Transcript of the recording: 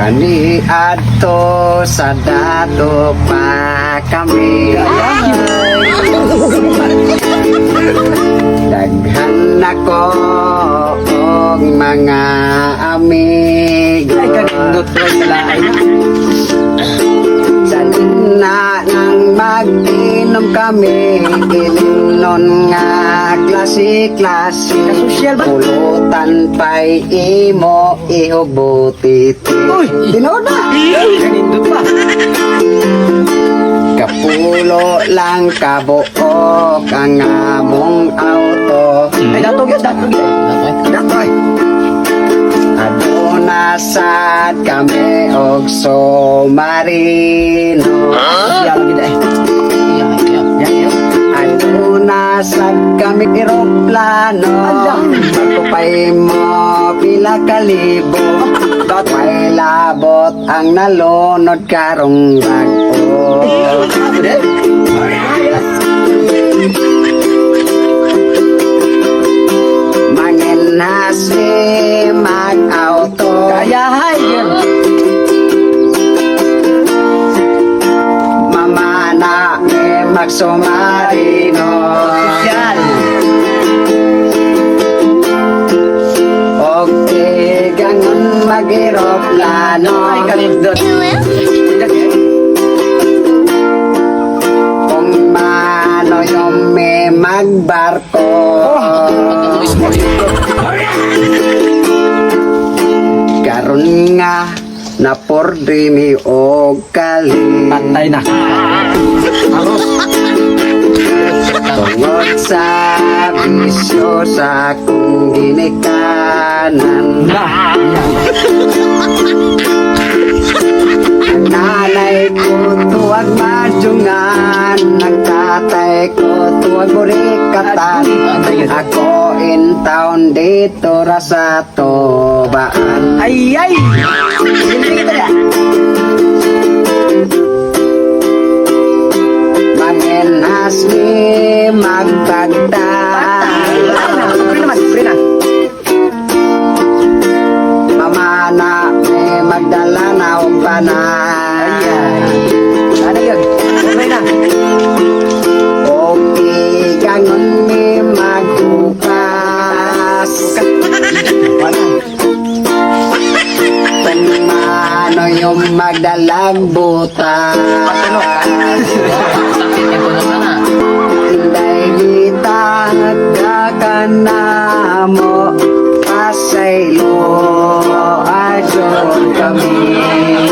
Kani adto sa dato pa kami. Daghan ako og mga amigo. Sa na nang mag-inom kami, ilinon nga klase-klase. Pulutan pa'y imo ihubutit. Uy! Tinood na! Ganindot pa. Kapulo lang kabuok ang among auto. Ay, datog yun, datog yun. Datoy! Aduna sad kami og somarino. Siya lagi dahil. Aduna sad kami eroplano. Bago pa'y mo pila kalibo. May labot ang nalunod karong bago. Manginhasi mag-auto. Kayahay yun. Mamana magsumarino. Yan. Okay, ganun mag-eroplano. Ay, ganindot. Kung mano yung may magbarko. Karon nga napordri mi og kali. Patay na. Tungod sa bisyo sa akong ginikanan. Ang nanay ko tuwag madungan, ang tatay ko tuwag burikatan. Ako in town dito ra sa tobaan. Ay, ay! Siyempre kita na. Manginas ni magtagtag. Free naman, free na. Mamana may magdala na og panay. Ano yun? Okay na. Okay, ganun mi magbukas. Mano yung magdalag butas. Tinday gitag ka na mo pasaylo ayon kami.